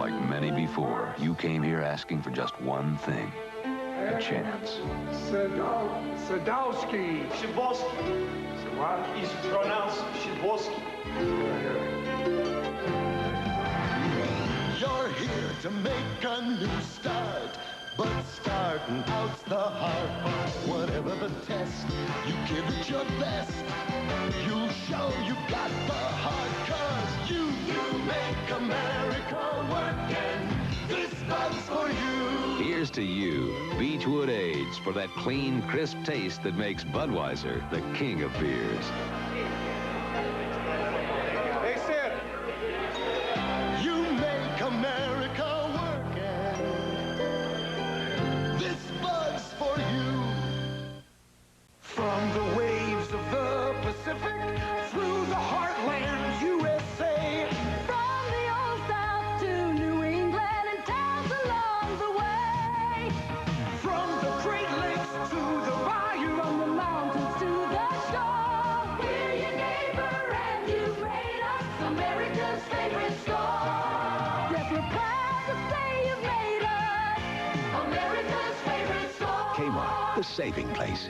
Like many before, you came here asking for just one thing. A chance. Sadowski. Shibolski. So what? It's pronounced Shibolski. You're here to make a new start, but starting out's the hard part. Whatever the test, you give it your best. You'll show you got the heart, 'cause you make America work, and this bug's for you. Here's to you, Beechwood Age, for that clean, crisp taste that makes Budweiser the king of beers. Hey, Sid. You make America work, and this bug's for you. From the waves of the Pacific, through the heartland USA. From the old South to New England and towns along the way. From the Great Lakes to the bayou. From the mountains to the shore. We're your neighbor and you made us America's favorite store. Yes, we're proud to say you've made us America's favorite store. Kmart, the saving place.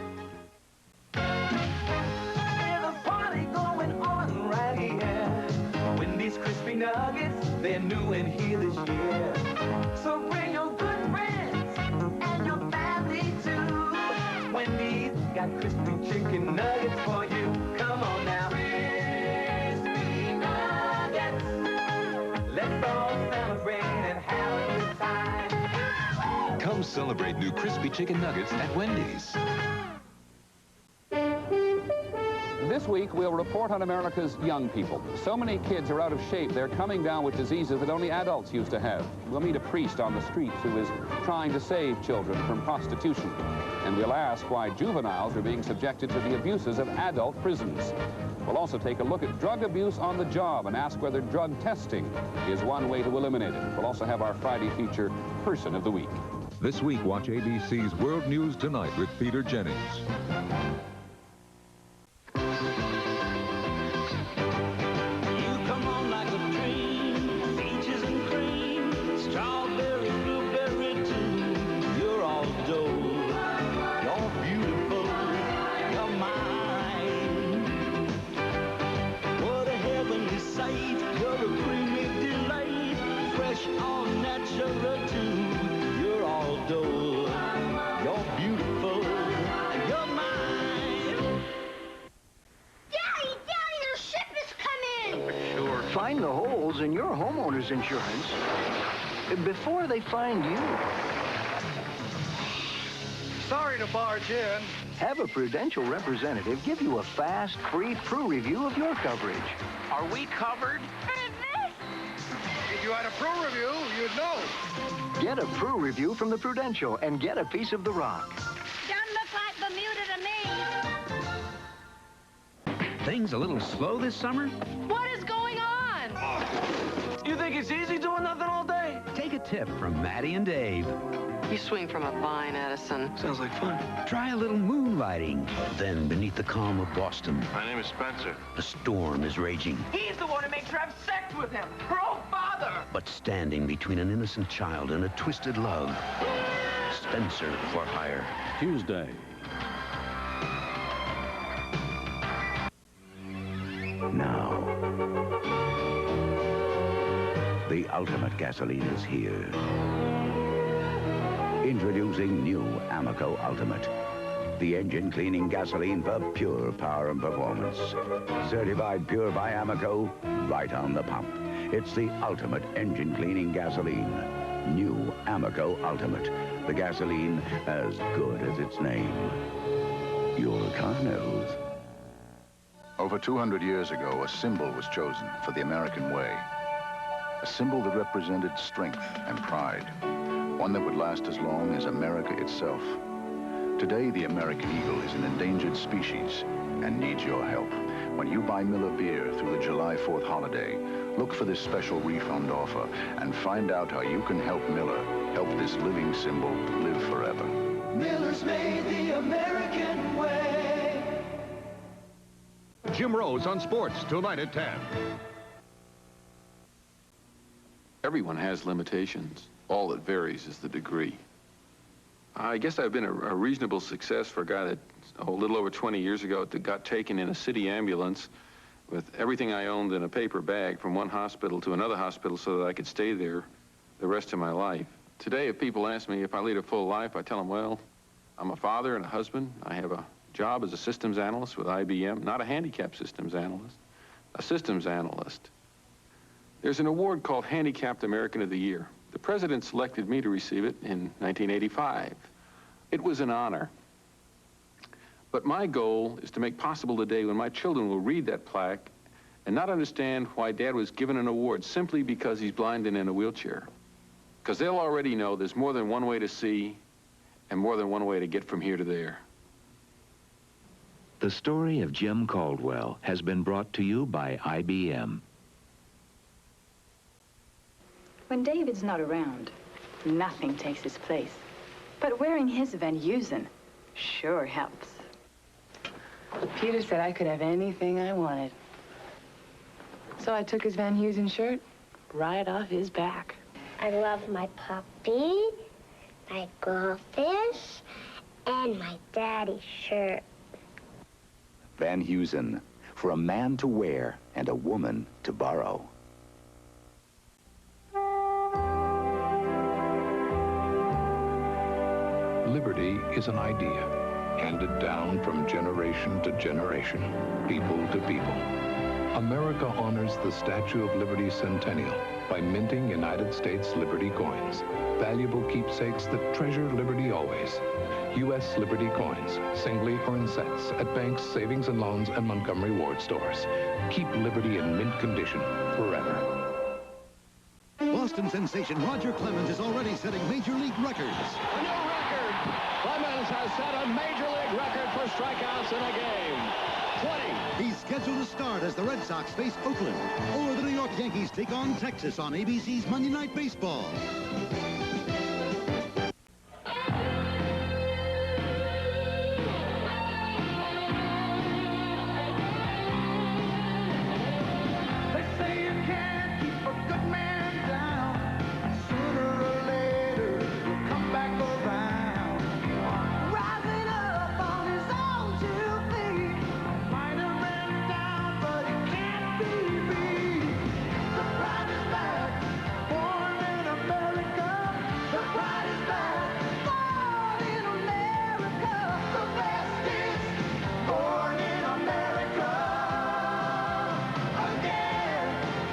There's a party going on right here. Wendy's crispy nuggets, they're new and here this year. So bring your good friends and your family too. Wendy's got crispy chicken nuggets for you. Come on now. Crispy nuggets. Let's all celebrate and have a good time. Come celebrate new crispy chicken nuggets at Wendy's. This week, we'll report on America's young people. So many kids are out of shape, they're coming down with diseases that only adults used to have. We'll meet a priest on the streets who is trying to save children from prostitution. And we'll ask why juveniles are being subjected to the abuses of adult prisons. We'll also take a look at drug abuse on the job and ask whether drug testing is one way to eliminate it. We'll also have our Friday feature, Person of the Week. This week, watch ABC's World News Tonight with Peter Jennings. Find the holes in your homeowner's insurance before they find you. Sorry to barge in. Have a Prudential representative give you a fast, free Pru review of your coverage. Are we covered? If you had a Pro review, you'd know. Get a Pru review from the Prudential and get a piece of the rock. Don't look like Bermuda to me. Things a little slow this summer? What is going on? You think it's easy doing nothing all day? Take a tip from Maddie and Dave. You swing from a vine, Edison. Sounds like fun. Try a little moonlighting. Then, beneath the calm of Boston, My name is Spenser. a storm is raging. He's the one who makes her have sex with him. Her own father. But standing between an innocent child and a twisted love, Spenser for hire. Tuesday. Now, the ultimate gasoline is here. Introducing new Amoco Ultimate. The engine cleaning gasoline for pure power and performance. Certified pure by Amoco, right on the pump. It's the ultimate engine cleaning gasoline. New Amoco Ultimate. The gasoline as good as its name. Your car knows. Over 200 years ago, a symbol was chosen for the American way. A symbol that represented strength and pride. One that would last as long as America itself. Today, the American eagle is an endangered species and needs your help. When you buy Miller beer through the July 4th holiday, look for this special refund offer and find out how you can help Miller help this living symbol live forever. Miller's made the American way. Jim Rose on sports tonight at 10. Everyone has limitations. All that varies is the degree. I guess I've been a reasonable success for a guy that, a little over 20 years ago, that got taken in a city ambulance with everything I owned in a paper bag from one hospital to another hospital so that I could stay there the rest of my life. Today, if people ask me if I lead a full life, I tell them, well, I'm a father and a husband. I have a job as a systems analyst with IBM, not a handicap systems analyst, a systems analyst. There's an award called Handicapped American of the Year. The president selected me to receive it in 1985. It was an honor. But my goal is to make possible the day when my children will read that plaque and not understand why Dad was given an award simply because he's blind and in a wheelchair. Because they'll already know there's more than one way to see and more than one way to get from here to there. The story of Jim Caldwell has been brought to you by IBM. When David's not around, nothing takes his place. But wearing his Van Heusen sure helps. Peter said I could have anything I wanted. So I took his Van Heusen shirt right off his back. I love my puppy, my goldfish, and my daddy's shirt. Van Heusen, for a man to wear and a woman to borrow. Liberty is an idea, handed down from generation to generation, people to people. America honors the Statue of Liberty centennial by minting United States Liberty coins, valuable keepsakes that treasure liberty always. U.S. Liberty coins, singly or in sets, at banks, savings and loans, and Montgomery Ward stores. Keep liberty in mint condition forever. Boston sensation Roger Clemens is already setting major league records. A new record! Clemens has set a major league record for strikeouts in a game. 20. He's scheduled to start as the Red Sox face Oakland, or the New York Yankees take on Texas on ABC's Monday Night Baseball.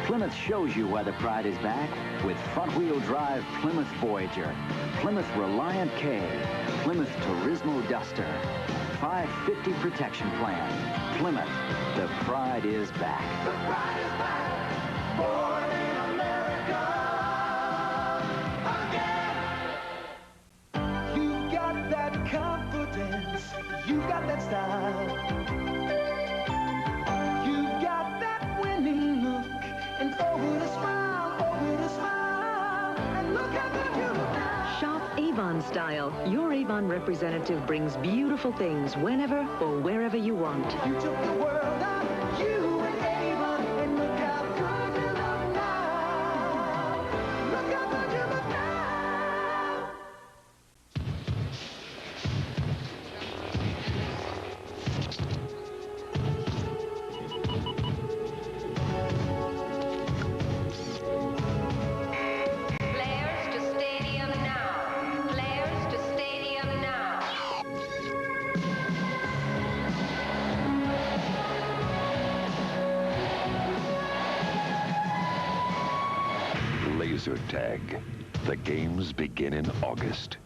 Plymouth shows you why the pride is back with front-wheel drive Plymouth Voyager, Plymouth Reliant K, Plymouth Turismo Duster, 550 protection plan. Plymouth, the pride is back. The pride is back. Born in America again. You got that confidence. You got that style. You got that winning look. And over the smile, and look how good you look now. Shop Avon style. Your Avon representative brings beautiful things whenever or wherever you want. You took the world out, you and Avon, and look how good you look now. Look how good you look now. Lazer Tag. The games begin in August.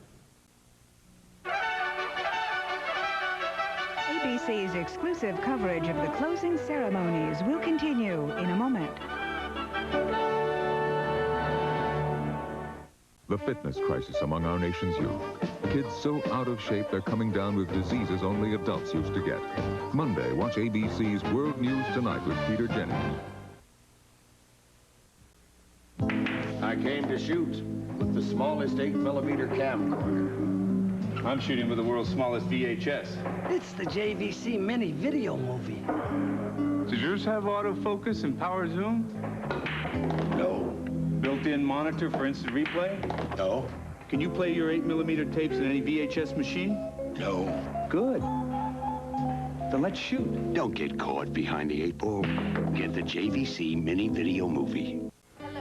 ABC's exclusive coverage of the closing ceremonies will continue in a moment. The fitness crisis among our nation's youth. Kids so out of shape they're coming down with diseases only adults used to get. Monday, watch ABC's World News Tonight with Peter Jennings. I came to shoot with the smallest 8mm camcorder. I'm shooting with the world's smallest VHS. It's the JVC mini video movie. Does yours have autofocus and power zoom? No. Built built-in monitor for instant replay? No. Can you play your 8mm tapes in any VHS machine? No. Good. Then let's shoot. Don't get caught behind the 8 ball. Get the JVC mini video movie.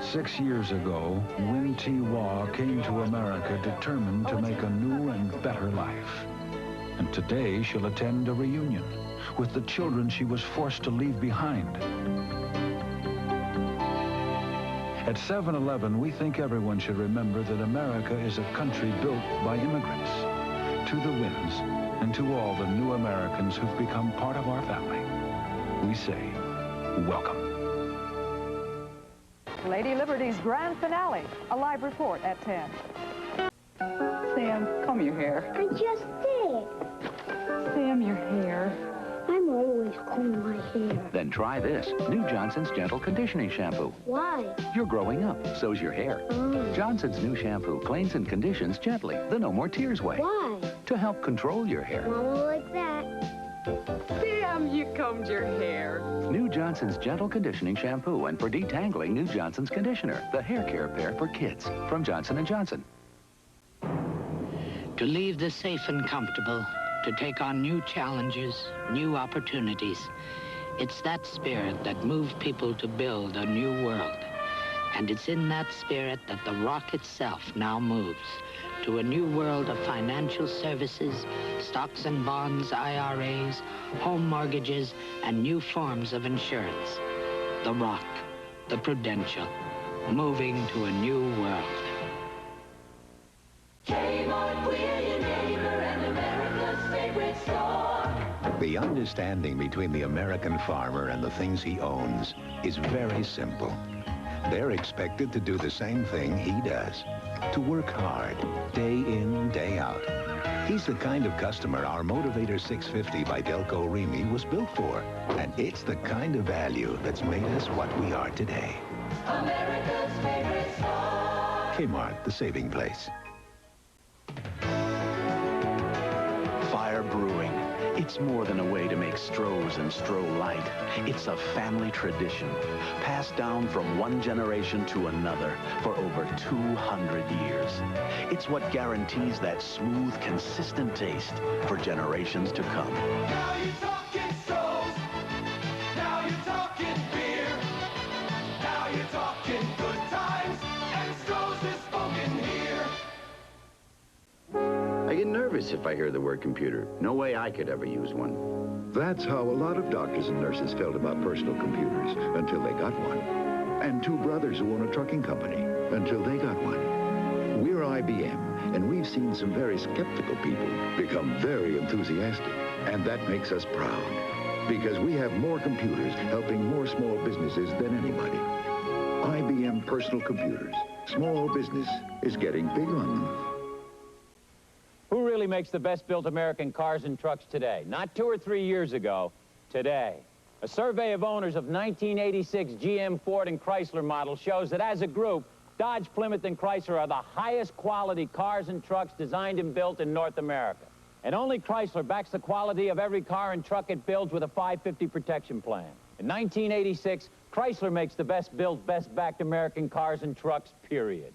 6 years ago, Win T. Wah came to America determined to make a new and better life. And today she'll attend a reunion with the children she was forced to leave behind. At 7-Eleven, we think everyone should remember that America is a country built by immigrants. To the Wins and to all the new Americans who've become part of our family, we say, welcome. Lady Liberty's grand finale. A live report at 10. Sam, comb your hair. I just did. Sam, your hair. I'm always combing my hair. Then try this. New Johnson's Gentle Conditioning Shampoo. Why? You're growing up, so's your hair. Oh. Johnson's new shampoo cleans and conditions gently, the No More Tears way. Why? To help control your hair. Mama like that. Sam, you combed your hair. New Johnson's Gentle Conditioning Shampoo, and for detangling, New Johnson's Conditioner, the hair care pair for kids. From Johnson & Johnson. To leave the safe and comfortable, to take on new challenges, new opportunities. It's that spirit that moved people to build a new world. And it's in that spirit that the rock itself now moves to a new world of financial services, stocks and bonds, IRAs, home mortgages, and new forms of insurance. The Rock, the Prudential, moving to a new world. Kmart, we're your neighbor and America's favorite store. The understanding between the American farmer and the things he owns is very simple. They're expected to do the same thing he does, to work hard, day in, day out. He's the kind of customer our Motivator 650 by Delco Remy was built for, and it's the kind of value that's made us what we are today. America's favorite store. Kmart, the saving place. Fire Brewing. It's more than a way to make Strohs and Stroh Light. It's a family tradition, passed down from one generation to another for over 200 years. It's what guarantees that smooth, consistent taste for generations to come. Now you're talking Strohs. Now you're talking beer. Now you're talking good times. And Strohs is spoken here. I get nervous if I hear the word computer. No way I could ever use one. That's how a lot of doctors and nurses felt about personal computers until they got one. And two brothers who own a trucking company until they got one. We're IBM, and we've seen some very skeptical people become very enthusiastic. And that makes us proud, because we have more computers helping more small businesses than anybody. IBM personal computers. Small business is getting big on them. Who really makes the best-built American cars and trucks today? Not 2 or 3 years ago, today. A survey of owners of 1986 GM, Ford, and Chrysler models shows that as a group, Dodge, Plymouth, and Chrysler are the highest quality cars and trucks designed and built in North America. And only Chrysler backs the quality of every car and truck it builds with a 550 protection plan. In 1986, Chrysler makes the best-built, best-backed American cars and trucks, period.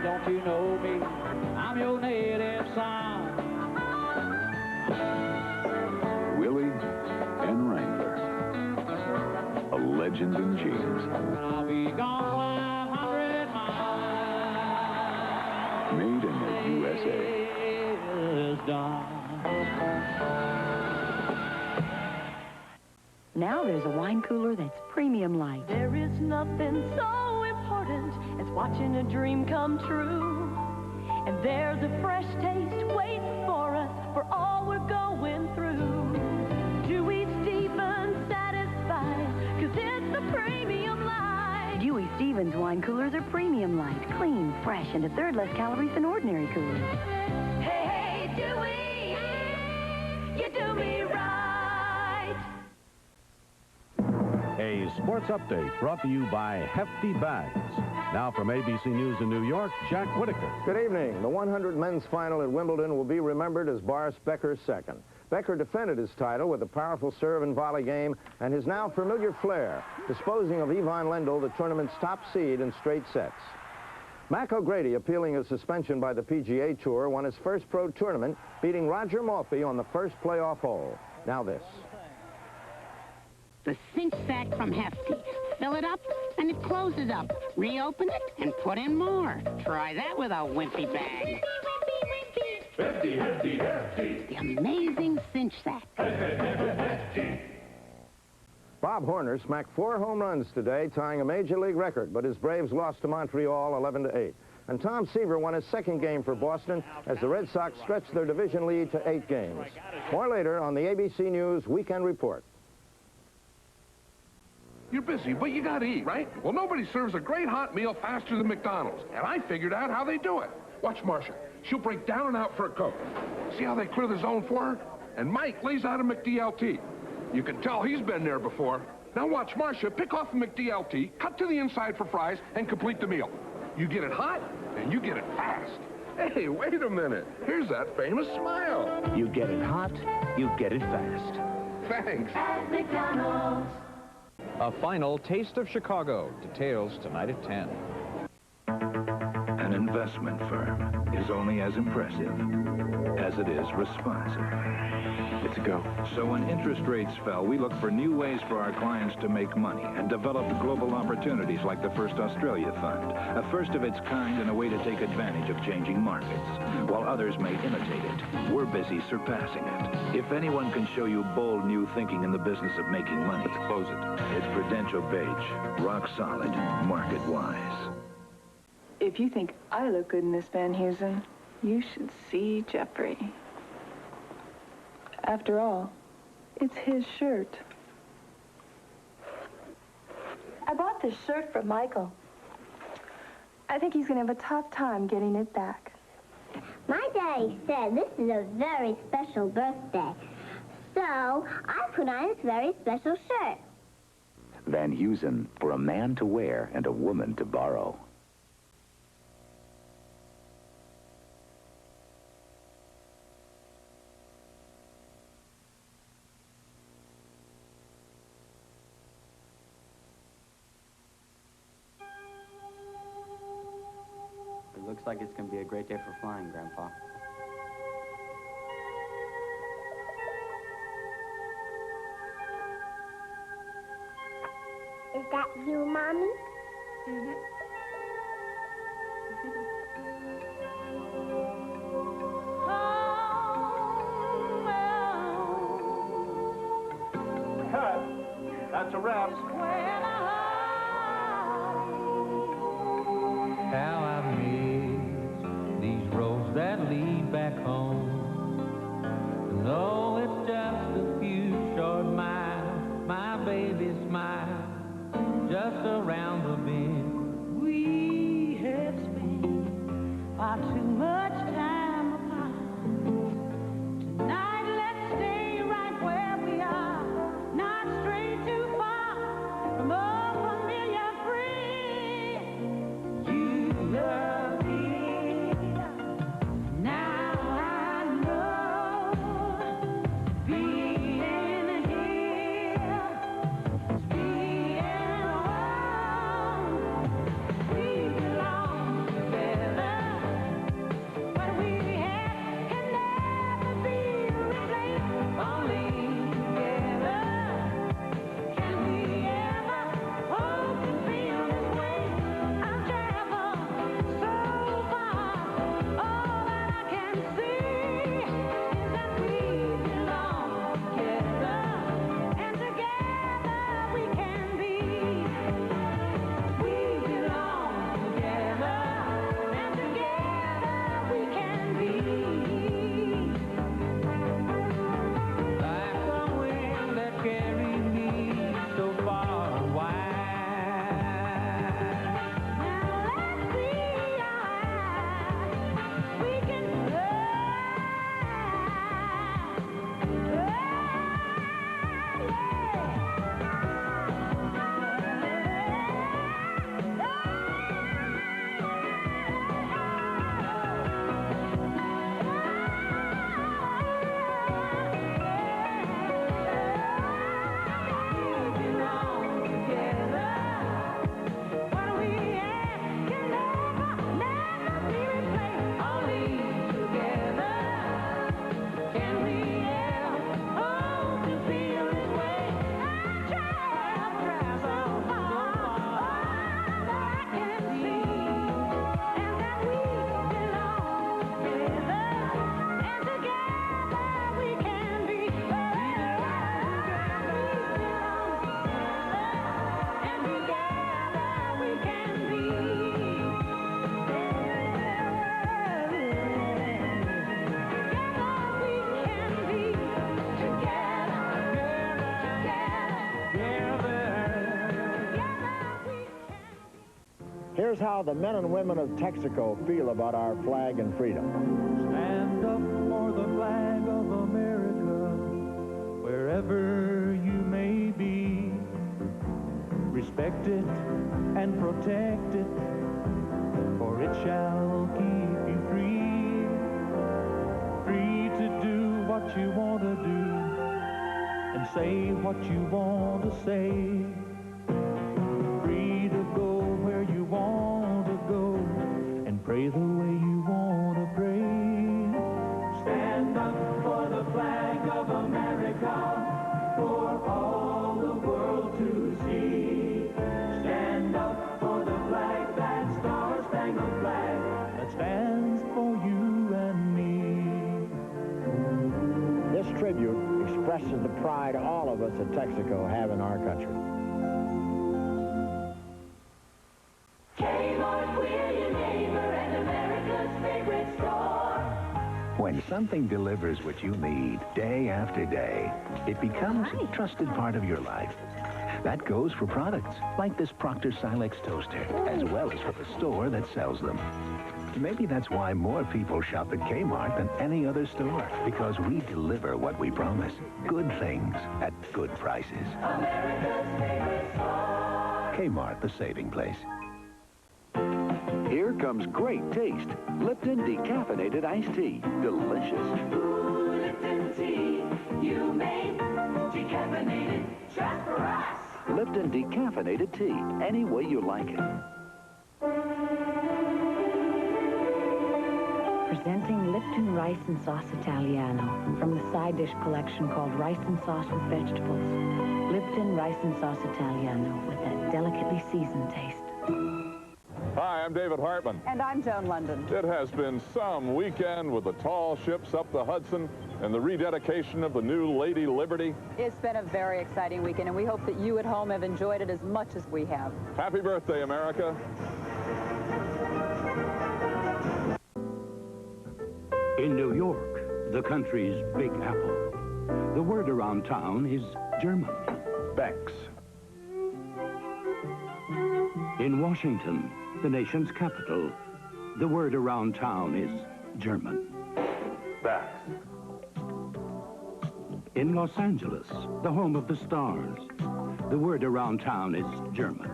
Don't you know me? I'm your native son. Willie and Wrangler. A legend in jeans. I'll be gone 500 miles. Made in the USA. Is done. Now there's a wine cooler that's premium light. There is nothing so important as watching a dream come true. And there's a fresh taste waiting for us for all we're going through. Dewey Stevens satisfies, 'cause it's a premium light. Dewey Stevens wine coolers are premium light, clean, fresh, and a third less calories than ordinary coolers. Hey, hey, Dewey, you do me right. A sports update brought to you by Hefty Bags. Now from ABC News in New York, Jack Whitaker. Good evening. The 100 men's final at Wimbledon will be remembered as Boris Becker's second. Becker defended his title with a powerful serve and volley game and his now familiar flair, disposing of Avon Lendl, the tournament's top seed, in straight sets. Mac O'Grady, appealing a suspension by the PGA Tour, won his first pro tournament, beating Roger Maltby on the first playoff hole. Now this. The cinch sack from Hefty. Fill it up, and it closes up. Reopen it, and put in more. Try that with a wimpy bag. Hefty, hefty, hefty. The amazing cinch sack. Bob Horner smacked 4 home runs today, tying a Major League record, but his Braves lost to Montreal 11-8. And Tom Seaver won his second game for Boston as the Red Sox stretched their division lead to 8 games. More later on the ABC News Weekend Report. You're busy, but you gotta eat, right? Well, nobody serves a great hot meal faster than McDonald's, and I figured out how they do it. Watch Marcia. She'll break down and out for a Coke. See how they clear the zone for her? And Mike lays out a McDLT. You can tell he's been there before. Now watch Marcia pick off the McDLT, cut to the inside for fries, and complete the meal. You get it hot, and you get it fast. Hey, wait a minute. Here's that famous smile. You get it hot, you get it fast. Thanks. At McDonald's. A final taste of Chicago. Details tonight at 10. An investment firm is only as impressive as it is responsive. Let's go. So when interest rates fell, we looked for new ways for our clients to make money and developed global opportunities like the First Australia Fund, a first of its kind and a way to take advantage of changing markets. While others may imitate it, we're busy surpassing it. If anyone can show you bold new thinking in the business of making money, let's close it. It's Prudential Beige, rock solid, market-wise. If you think I look good in this, Van Heusen, you should see Jeffrey. After all, it's his shirt. I bought this shirt for Michael. I think he's going to have a tough time getting it back. My daddy said this is a very special birthday. So I put on this very special shirt. Van Heusen, for a man to wear and a woman to borrow. It looks like it's going to be a great day for flying, Grandpa. Is that you, Mommy? Mm-hmm. Cut. That's a wrap. How I miss these roads that lead back home. No, it's just a few short miles, my baby smile, just around the bend. We had spent far too much time apart. Tonight, let's stay right where we are, not stray too far from a familiar friend. You love me, now I know. Being here is being home. We belong together when we Here's how the men and women of Texaco feel about our flag and freedom. Stand up for the flag of America, wherever you may be. Respect it and protect it, for it shall keep you free. Free to do what you want to do and say what you want to say. Free to go where you want to go and pray the way you want to pray. Stand up for the flag of America, for all the world to see. Stand up for the flag, that star-spangled flag that stands for you and me. This tribute expresses the pride all of us at Texaco have in our country. Kmart, we're your neighbor and America's favorite store. When something delivers what you need day after day, it becomes a trusted part of your life. That goes for products like this Proctor Silex toaster, as well as for the store that sells them. Maybe that's why more people shop at Kmart than any other store, because we deliver what we promise. Good things at good prices. America's favorite store. Kmart, the saving place. Here comes great taste. Lipton decaffeinated iced tea. Delicious. Ooh, Lipton tea, you made decaffeinated just for us. Lipton decaffeinated tea. Any way you like it. Presenting Lipton Rice and Sauce Italiano from the side dish collection called Rice and Sauce with Vegetables. Lipton Rice and Sauce Italiano with that delicately seasoned taste. Hi, I'm David Hartman. And I'm Joan London. It has been some weekend with the tall ships up the Hudson and the rededication of the new Lady Liberty. It's been a very exciting weekend, and we hope that you at home have enjoyed it as much as we have. Happy birthday, America. In New York, the country's Big Apple, the word around town is German. Bex. In Washington, the nation's capital, the word around town is German. Bex. In Los Angeles, the home of the stars, the word around town is German.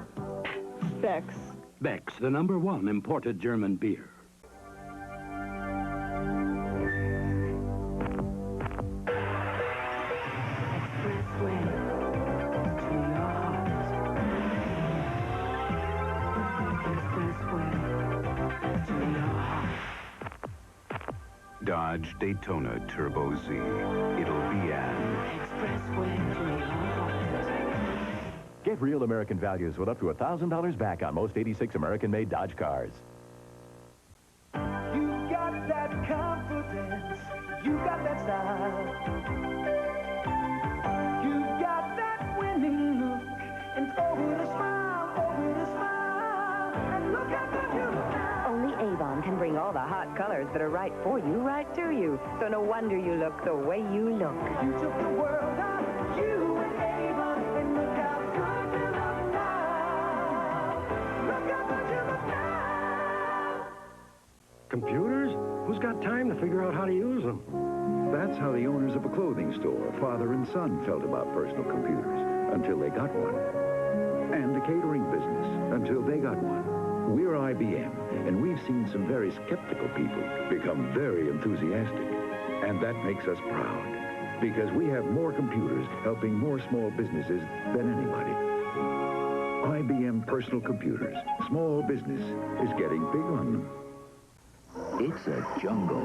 Bex. Beck's, the #1 imported German beer. Dodge Daytona Turbo Z. It'll be an Expressway to your heart. Get real American values with up to $1,000 back on most 86 American-made Dodge cars. You got that confidence, you got that style. You got that winning look, and over the smile, and look how good you look now. Only Avon can bring all the hot colors that are right for you, right to you. So no wonder you look the way you look. You took the world out, you and Avon, and look how good you look now. Look how good you look now. Computers? Who's got time to figure out how to use them? That's how the owners of a clothing store, father and son, felt about personal computers until they got one. And the catering business until they got one. We're IBM, and we've seen some very skeptical people become very enthusiastic. And that makes us proud, because we have more computers helping more small businesses than anybody. IBM personal computers. Small business is getting big on them. It's a jungle.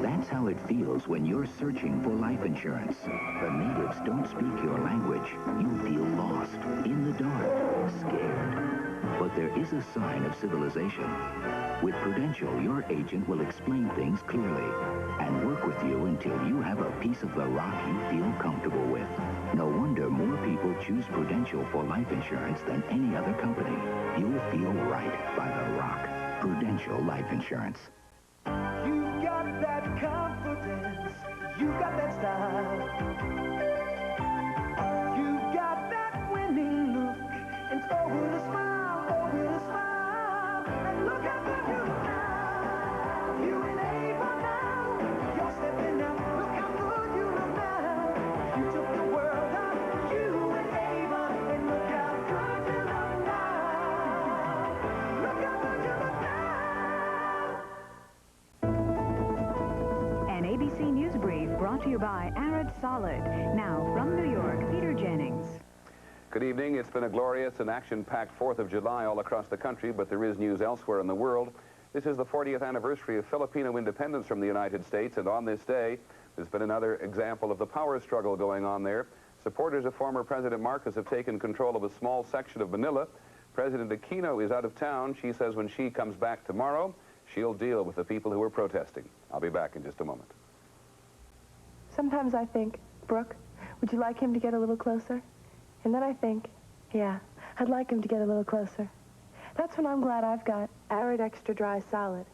That's how it feels when you're searching for life insurance. The natives don't speak your language. You feel lost, in the dark, scared. But there is a sign of civilization. With Prudential, your agent will explain things clearly and work with you until you have a piece of the rock you feel comfortable with. No wonder more people choose Prudential for life insurance than any other company. You'll feel right by the rock. Prudential Life Insurance. You got that confidence, you got that style. You got that winning look, and over the smile, by Arid Solid. Now, from New York, Peter Jennings. Good evening. It's been a glorious and action-packed 4th of July all across the country, but there is news elsewhere in the world. This is the 40th anniversary of Filipino independence from the United States, and on this day, there's been another example of the power struggle going on there. Supporters of former President Marcos have taken control of a small section of Manila. President Aquino is out of town. She says when she comes back tomorrow, she'll deal with the people who are protesting. I'll be back in just a moment. Sometimes I think, Brooke, would you like him to get a little closer? And then I think, yeah, I'd like him to get a little closer. That's when I'm glad I've got Arid Extra Dry Solid.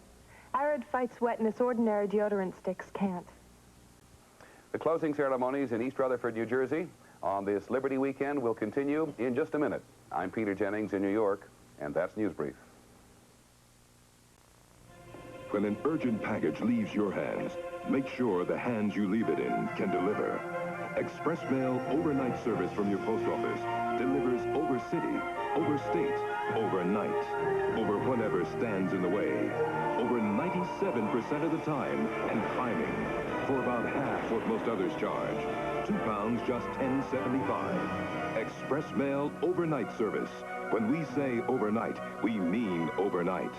Arid fights wetness ordinary deodorant sticks can't. The closing ceremonies in East Rutherford, New Jersey on this Liberty weekend will continue in just a minute. I'm Peter Jennings in New York, and that's News Brief. When an urgent package leaves your hands, make sure the hands you leave it in can deliver. Express Mail overnight service from your post office delivers over city, over state, overnight, over whatever stands in the way, over 97% of the time, and climbing, for about half what most others charge. £2, just $10.75. Express Mail overnight service. When we say overnight, we mean overnight.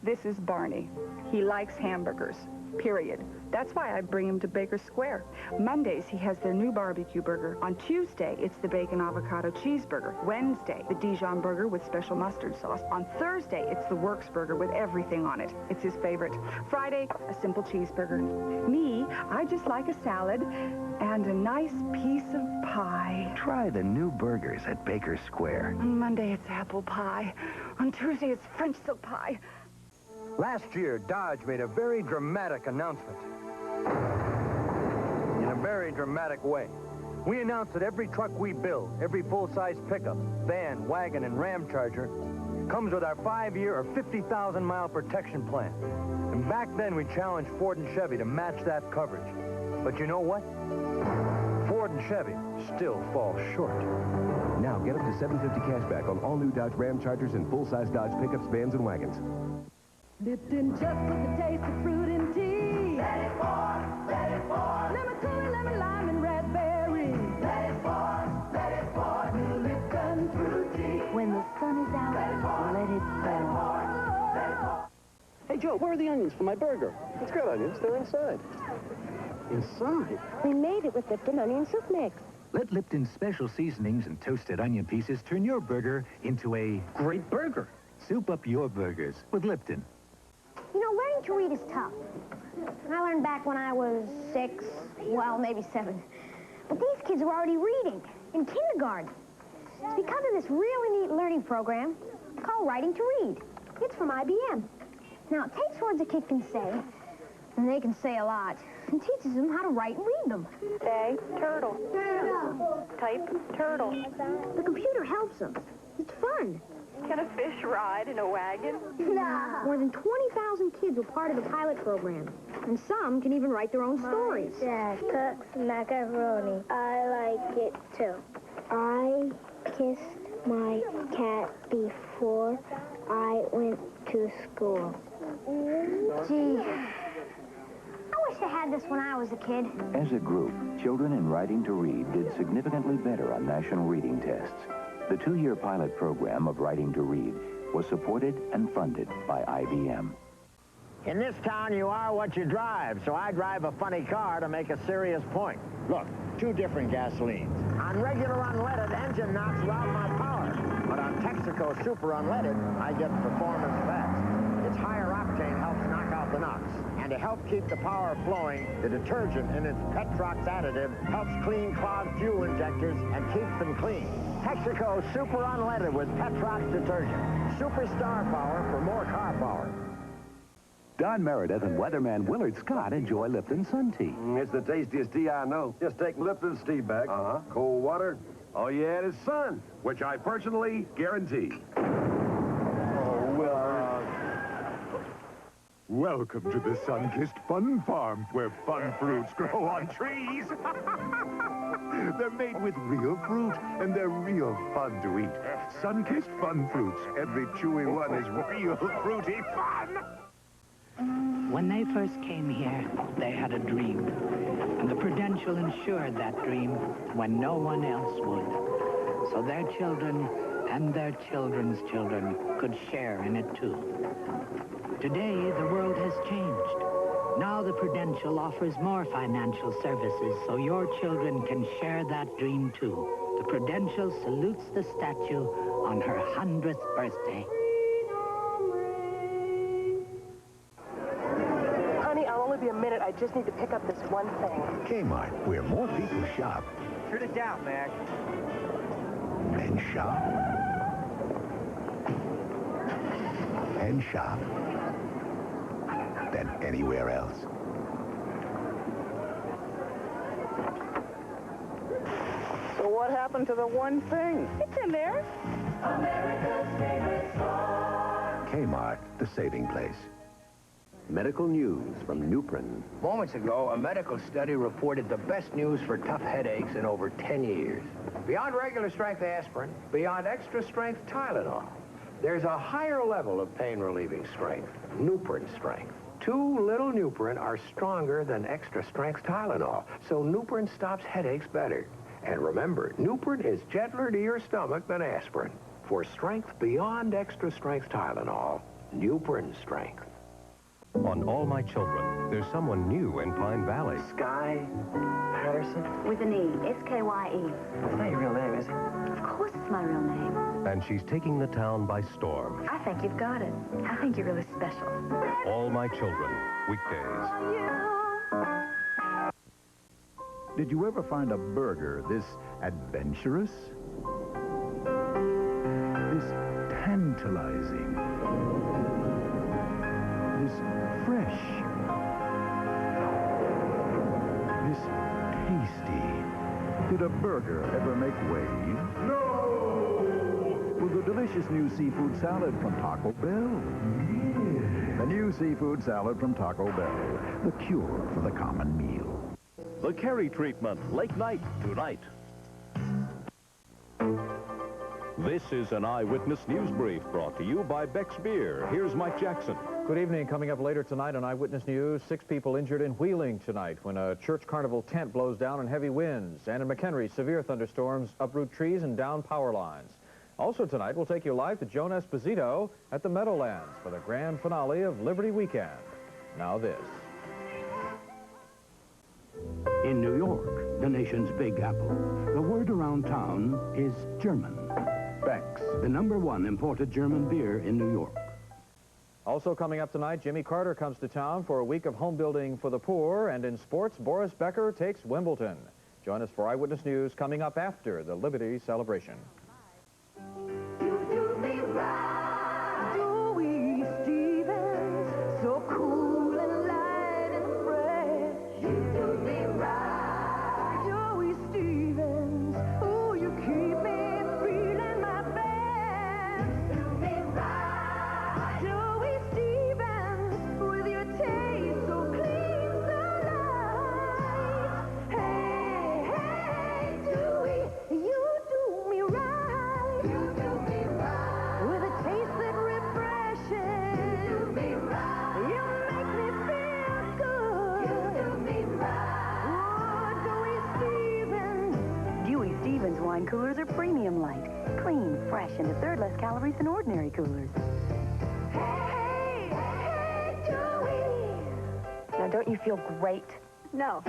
This is Barney. He likes hamburgers, period. That's why I bring him to Baker Square. Mondays, he has their new barbecue burger. On Tuesday, it's the bacon avocado cheeseburger. Wednesday, the Dijon burger with special mustard sauce. On Thursday, it's the Works burger with everything on it. It's his favorite. Friday, a simple cheeseburger. Me, I just like a salad and a nice piece of pie. Try the new burgers at Baker Square. On Monday, it's apple pie. On Tuesday, it's French silk pie. Last year, Dodge made a very dramatic announcement. In a very dramatic way. We announced that every truck we build, every full-size pickup, van, wagon, and Ram Charger comes with our 5-year or 50,000-mile protection plan. And back then, we challenged Ford and Chevy to match that coverage. But you know what? Ford and Chevy still fall short. Now, get up to $750 cash back on all new Dodge Ram Chargers and full-size Dodge pickups, vans, and wagons. Lipton just with the taste of fruit and tea. Let it pour, let it pour. Lemon cooler, lemon lime, and red berry. Let it pour, new Lipton fruit tea. When the sun is out, let it pour. Hey, Joe, where are the onions for my burger? It's got onions. They're inside. Inside? We made it with Lipton onion soup mix. Let Lipton's special seasonings and toasted onion pieces turn your burger into a great burger. Soup up your burgers with Lipton. You know, learning to read is tough. I learned back when I was 6, well, maybe 7. But these kids are already reading in kindergarten. It's because of this really neat learning program called Writing to Read. It's from IBM. Now, it takes words a kid can say, and they can say a lot, and teaches them how to write and read them. Say, turtle. Turtle. Type, turtle. The computer helps them. It's fun. Can a fish ride in a wagon? Nah. More than 20,000 kids were part of the pilot program, and some can even write their own stories. Dad cooks macaroni. I like it too. I kissed my cat before I went to school. Gee, I wish I had this when I was a kid. As a group, children in Writing to Read did significantly better on national reading tests. The 2-year pilot program of Writing to Read was supported and funded by IBM. In this town, you are what you drive, so I drive a funny car to make a serious point. Look, 2 different gasolines. On regular unleaded, engine knocks rob my power. But on Texaco Super Unleaded, I get performance fast. Its higher octane helps knock out the knocks. And to help keep the power flowing, the detergent in its Petrox additive helps clean clogged fuel injectors and keeps them clean. Texaco Super Unleaded with Petrox detergent. Superstar power for more car power. Don Meredith and weatherman Willard Scott enjoy Lipton Sun Tea. It's the tastiest tea I know. Just take Lipton's tea bag. Cold water. All you add is sun, which I personally guarantee. Oh, Willard. Welcome to the sun-kissed fun farm, where fun fruits grow on trees. They're made with real fruit, and they're real fun to eat. Sun-kissed fun fruits. Every chewy one is real fruity fun. When they first came here, they had a dream. And the Prudential insured that dream when no one else would. So their children and their children's children could share in it too. Today, the world has changed. Now the Prudential offers more financial services so your children can share that dream too. The Prudential salutes the statue on her 100th birthday. Honey, I'll only be a minute. I just need to pick up this one thing. Kmart, where more people shop Turn it down, Mac. and shop and shop than anywhere else. So what happened to the one thing? It's in there. America's favorite store. Kmart, the saving place. Medical news from Nuprin. Moments ago, a medical study reported the best news for tough headaches in over 10 years. Beyond regular strength aspirin, beyond extra strength Tylenol, there's a higher level of pain relieving strength, Nuprin strength. 2 little Nuprin are stronger than extra strength Tylenol, so Nuprin stops headaches better. And remember, Nuprin is gentler to your stomach than aspirin. For strength beyond extra strength Tylenol, Nuprin strength. On All My Children, there's someone new in Pine Valley. Sky Patterson? With an E. S-K-Y-E. That's not your real name, is it? Of course it's my real name. And she's taking the town by storm. I think you've got it. I think you're really special. All My Children, weekdays. Did you ever find a burger this adventurous? This tantalizing? This fresh? This tasty? Did a burger ever make waves? No! With the delicious new seafood salad from Taco Bell. The new seafood salad from Taco Bell. The cure for the common meal. The Kerry treatment, late night tonight. This is an Eyewitness News Brief brought to you by Beck's Beer. Here's Mike Jackson. Good evening. Coming up later tonight on Eyewitness News, 6 people injured in Wheeling tonight when a church carnival tent blows down in heavy winds. And in McHenry, severe thunderstorms uproot trees and down power lines. Also tonight, we'll take you live to Joan Esposito at the Meadowlands for the grand finale of Liberty Weekend. Now this. In New York, the nation's Big Apple, the word around town is German. Beck's, the #1 imported German beer in New York. Also coming up tonight, Jimmy Carter comes to town for a week of home building for the poor. And in sports, Boris Becker takes Wimbledon. Join us for Eyewitness News coming up after the Liberty celebration. So cool and light and fresh. You do me right. Joey Stevens, oh, you keep me feeling my best. Do me right. Joey Stevens, with your taste so clean, so light. Hey, hey, Joey, you do me right. You do me right. With a taste that refreshes. You do me right. You make me feel good. You do me right. Oh, Joey Stevens. Dewey Stevens wine coolers are premium light. Clean, fresh, and a third less calories than ordinary coolers. Hey, hey, Joey. Now, don't you feel great? No.